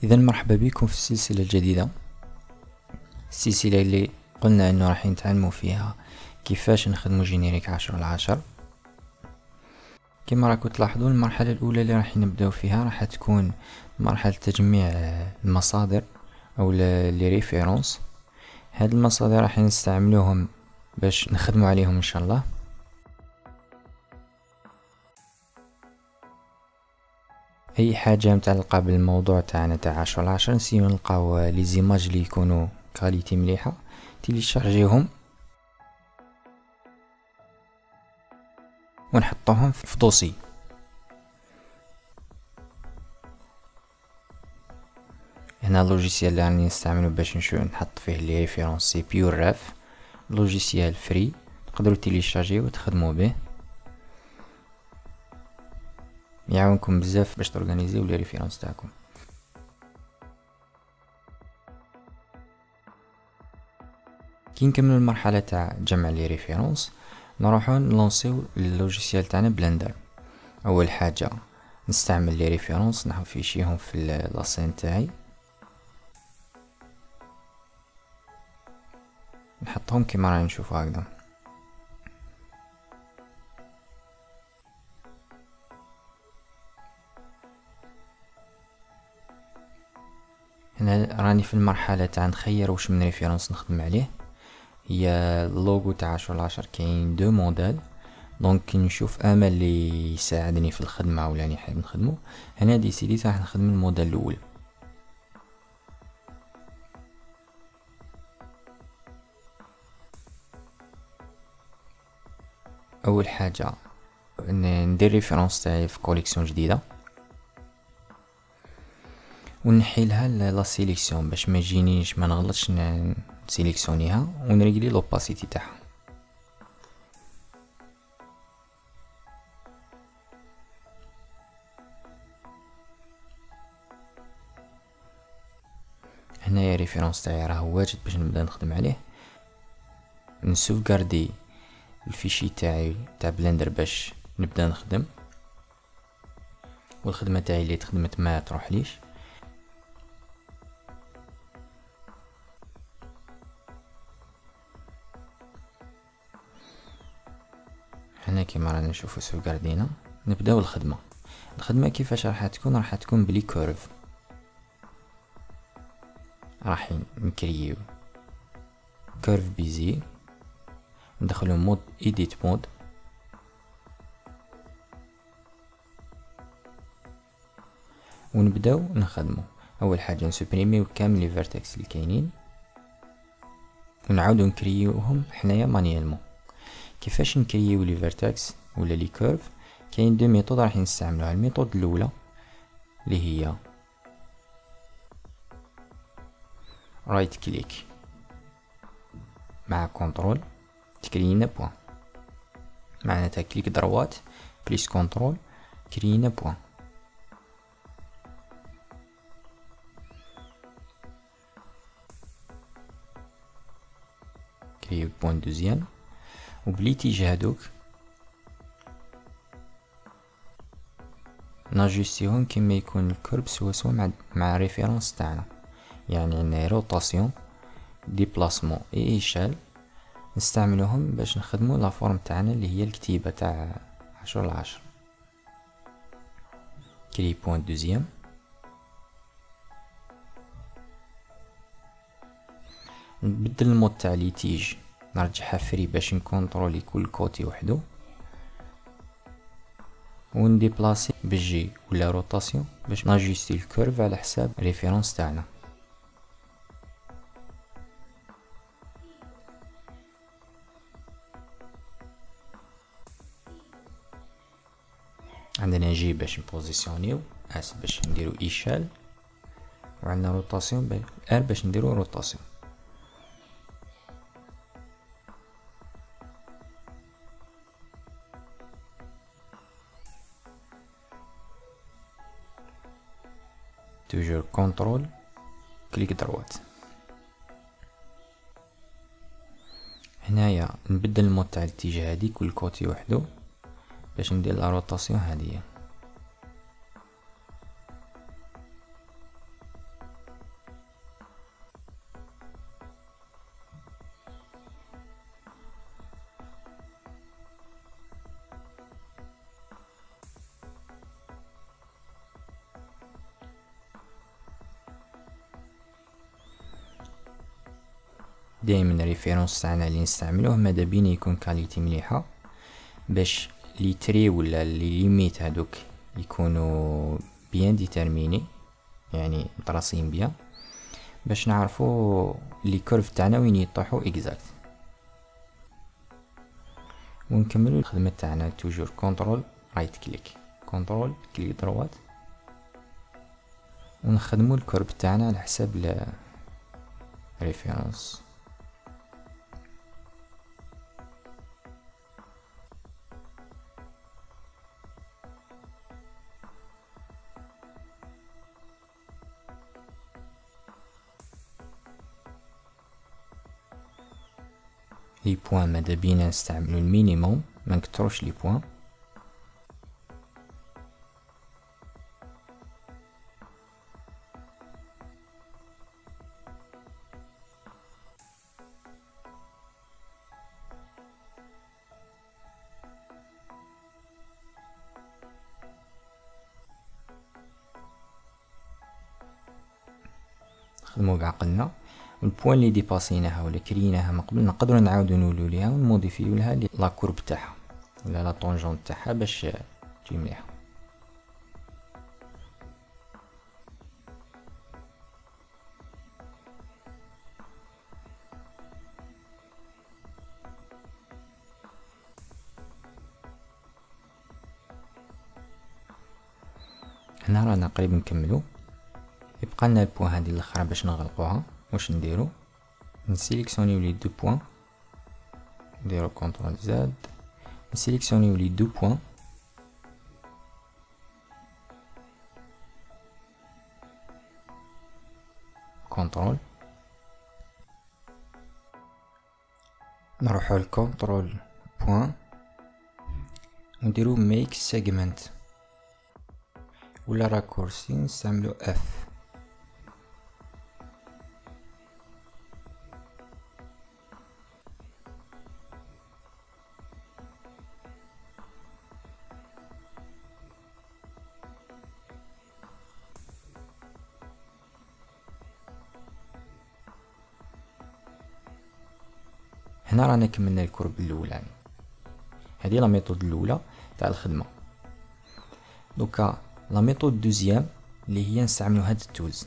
اذا مرحبا بكم في السلسله الجديده، السلسله اللي قلنا انه راح نتعلموا فيها كيفاش نخدموا جينيريك 10/10. كما راكم تلاحظون، المرحله الاولى اللي راح نبداو فيها راح تكون مرحله تجميع المصادر او لي ريفيرونس. هاد المصادر راح نستعملوهم باش نخدموا عليهم ان شاء الله. اي حاجه متعلقه بالموضوع تاعنا تاع 10/10 نسيو نلقاو لي زيماج اللي يكونوا كاليتي مليحه، تيليشارجيهم ونحطوهم في دوسي. هنا اللوجيسيال اللي راني نستعملو باش نحط فيه لي ريفيرونس سي بيور راف، لوجيسيال فري تقدروا تيليشارجيو وتخدموا به، يعاونكم بزاف باش تورغانيزيو لي ريفيرونس تاعكم. كي نكملوا المرحله تاع جمع لي ريفيرونس نروحو نلونسيو اللوجيسيال تاعنا بلندر. اول حاجه نستعمل لي ريفيرونس، نحفيشيهم في لاسين تاعي، نحطهم كيما راني نشوفوا هكذا. هنا راني في المرحله تاع نخير واش من ريفيرونس نخدم عليه. هي اللوغو تاع 10/10 كاين دو موديل، دونك كي نشوف امل اللي يساعدني في الخدمه ولا راني حاب نخدمه، هنا ديسيديت راح نخدم الموديل الاول. اول حاجه ندير ريفيرونس تاعي في كوليكسيون جديده ونحي لها لا سيليكسيون باش ما يجينيش ما نغلطش نسيليكسيونيها، ونريغلي لوباسيتي تاعها. هنايا ريفيرونس تاعي راه واجد باش نبدا نخدم عليه. نسوفغاردي الفيشي تاعي تاع بلندر باش نبدا نخدم، والخدمه تاعي اللي تخدمت ما تروحليش. هنا كيما رانا نشوفو سوفغاردينا، نبداو الخدمه كيفاش راح تكون بلي كيرف. راح نكريو كيرف بيزي، ندخلو مود ايديت مود، ونبداو نخدمو. اول حاجه نسوبريميو كامل لي فيرتكس اللي كاينين ونعاودو نكريوهم حنايا مانيالمون. كيفاش نكريو لي فيرتكس ولا لي كيرف؟ كاين دو ميثود راح نستعملوها. الميثود الاولى اللي هي رايت كليك مع كنترول تكرينا بوان، معناتها كليك دروات بليس كنترول كرينا بوان. كريو بوان دوزيام، وبالاتجاه هادوك ناجستيهم كيما يكون الكرب سوا مع ريفيرونس تاعنا. يعني عندنا روتاسيون ديبلاسمون اي ايشال، نستعملوهم باش نخدمو لا فورم تاعنا اللي هي الكتيبه تاع 10/10. كري بوان دوزيام، نبدل المود تاع ليتيج، نرجعها فري باش نكونترولي كل كوتي وحدو، ونديبلاسي بالجي ولا روتاسيون باش ناجستي الكيرف على حساب ريفيرونس تاعنا. عندنا جي باش نبوزيسيونيو، اس باش نديرو ايشال، وعندنا روتاسيون ار باش نديرو روتاسيون. توجور كنترول كليك دروات. هنايا نبدل المود تاع الاتجاه هادي كل كوتي وحدو باش ندير لا روتاسيون هادية. دائما ريفيرونس تاعنا اللي نستعملوه ماذا بينا يكون كاليتي مليحة، باش لي تري ولا لي ليميت هادوك يكونوا بيان ديترميني، يعني مطراسين بيان، باش نعرفو لي كيرف تاعنا وين يطيحو اكزاكت. ونكملو الخدمة تاعنا توجور كونترول رايت كليك، كونترول كليك دروات، ونخدمو الكيرف تاعنا على حساب الريفيرونس. لي بوين ماذا بينا نستعملو المينيموم، ما نكتروش لي بوين. نخدمو بعقلنا، والبوان اللي ديباسيناها ولا كريناها من قبل نقدروا نعاودو نولو ليها ونموديفيو لها لا كورب تاعها ولا لا طونجون تاعها باش تجي مليحه. هنا رانا قريب نكملو، يبقى لنا البوان هذه الاخرى باش نغلقوها. واش نديرو؟ نسيليكسيونيو لي دو بوان، نديرو كونترول زاد، نسيليكسيونيو لي دو بوان، كونترول، نروحو لكونترول بوان ونديرو ميك سيجمنت ولا راكورسي نستعملو اف. هنا رانا كملنا الكورب الاولاني، هذه لا ميثود الاولى تاع الخدمه. دوكا لا ميثود دوزيام اللي هي نستعملو هاد التولز،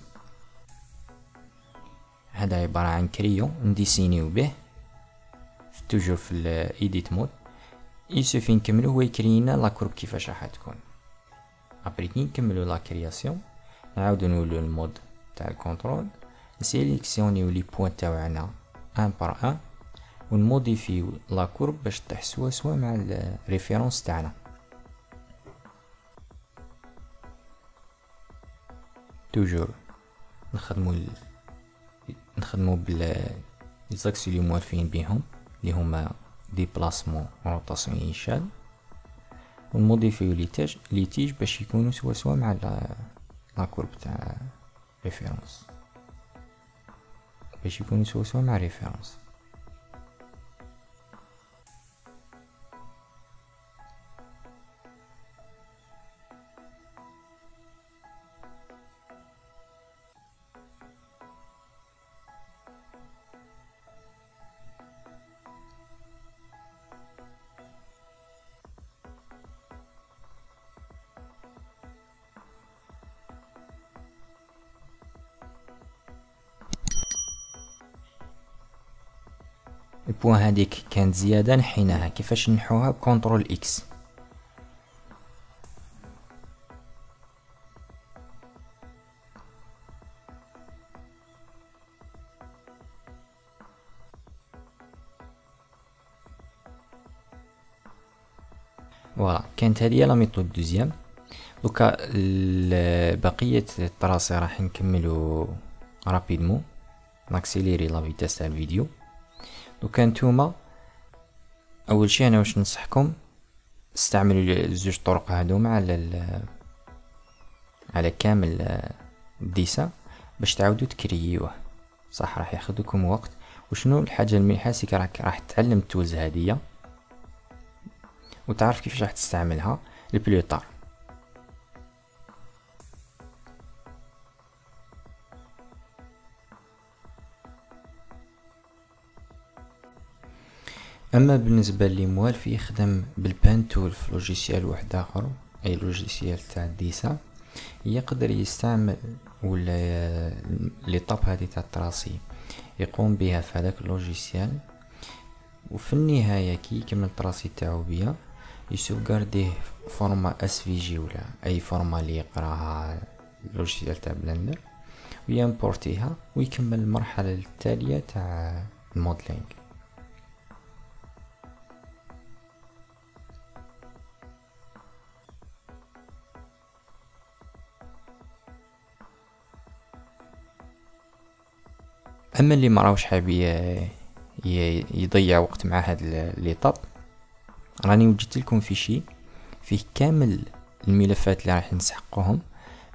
هذا عباره عن كريون نديسينيو به توجور في الايديت مود. يسوفي نكملو هو يكرينا لا كورب كيفاش راح تكون. ابري كي نكملو لا كرياسيون نعاودو نولو المود تاع الكونترول، نسيليكسيونيو لي بوين تاعنا ان بار ان ونموديفيو لا كورب باش تطيح سوا سوا مع الريفيرونس تاعنا. توجور نخدمو بال زاكس اللي موالفين بيهم اللي هما ديبلاسمون روتاسيون ايشال، ونموديفيو لي تيج باش يكونوا سوا سوا مع لا كورب تاع ريفيرونس، باش يكونوا سوا سوا مع ريفيرونس. البوان هذيك كانت زيادة نحيناها، كيفاش نحوها؟ بكونترول اكس. فوالا كانت هذه لا ميثود دوزيام. دوكا بقية الطراسي راح نكملو رابيدمون، ناكسيليري لا فيتاس تاع الفيديو. دوكا نتوما اول شيء انا واش ننصحكم استعملوا الزوج طرق هذوما على كامل الديسان باش تعاودوا تكريوه. صح راح ياخذكم وقت، وشنو الحاجه المليحه سيك راح تتعلم التولز هذيا وتعرف كيفاش راح تستعملها البلوطار. اما بالنسبه لي موالف يخدم بالبان تول في لوجيسيال واحد اخر، اي لوجيسيال تاع ديسا، يقدر يستعمل ولا لي طاب هذه تاع التراسي يقوم بها في هذاك اللوجيسيال، وفي النهايه كي يكمل التراسي تاعو بيا يسوغارديه فورما اس في جي ولا اي فورما اللي يقراها اللوجيسيال تاع بلندر، ويمبورتيها ويكمل المرحله التاليه تاع الموديلينغ. اما اللي ما راهوش حاب يضيع وقت مع هاد لي طاب، راني وجدت لكم فيشي فيه كامل الملفات اللي راح نسحقوهم،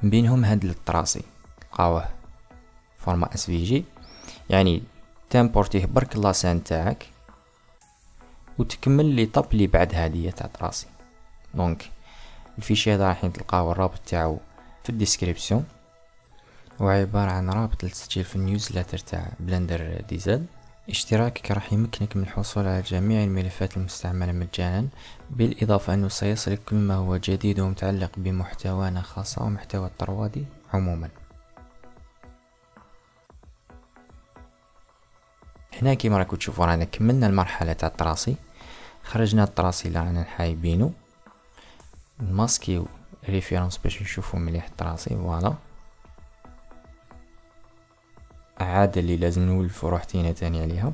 من بينهم هاد التراسي لقاوه فورما اس في جي، يعني تامبورتيه برك لاسان تاعك وتكمل لي طاب اللي بعد هادية تاع تراسي. دونك الفيشي هذا راح تلقاو الرابط تاعو في الديسكريبسيون، وعبارة عن رابط للتسجيل في النيوزلتر تاع بلندر دي زد. اشتراكك راح يمكنك من الحصول على جميع الملفات المستعملة مجانا، بالإضافة أنه سيصلك كل ما هو جديد ومتعلق بمحتوانا خاصة ومحتوى الطروادي عموما. هنا كيما راكم تشوفوا رانا كملنا المرحلة تاع التراسي، خرجنا التراسي اللي رانا حايبينو، نماسكيو ريفيرنس باش نشوفو مليح التراسي. فوالا عادة اللي لازم نولفو روحتينا تاني عليها،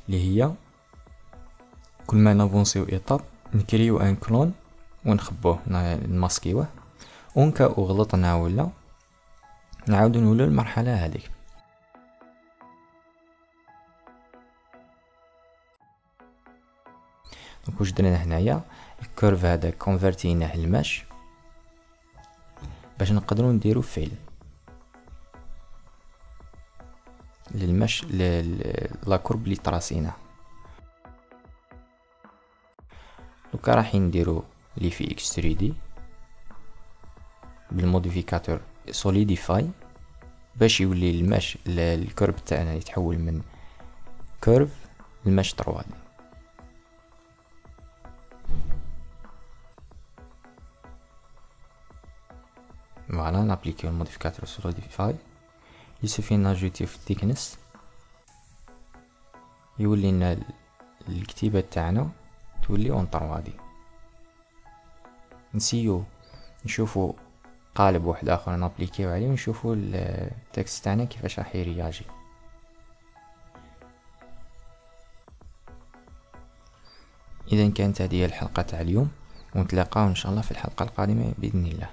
اللي هي كل ما نافونسيو ايطاب نكريو ان كلون ونخبوه نماسكيوه، ونكا غلطنا ولا نعاودو نولو المرحلة هذيك. دونك واش درنا هنايا، الكيرف هذا كونفرتيناه للمش باش نقدروا نديرو فيل للمش لا كورب اللي تراسيناه. دوكا راح نديرو لي في اكستريدي بالموديفيكاتور سوليديفاي باش يولي المش الكيرف تاعنا يتحول من كيرف لمش 3D. فوالا نابليكيو الموديفيكاتور سوليديفاي، يسوفي ناجوتيو في الثيكنس، يولي لنا الكتيبة تاعنا تولي اون 3D. نسيو نشوفو قالب واحد اخر نابليكيو عليه ونشوفو التكست تاعنا كيفاش راح يرياجي. اذا كانت هذه الحلقة تاع اليوم، ونتلاقاو ان شاء الله في الحلقة القادمة باذن الله.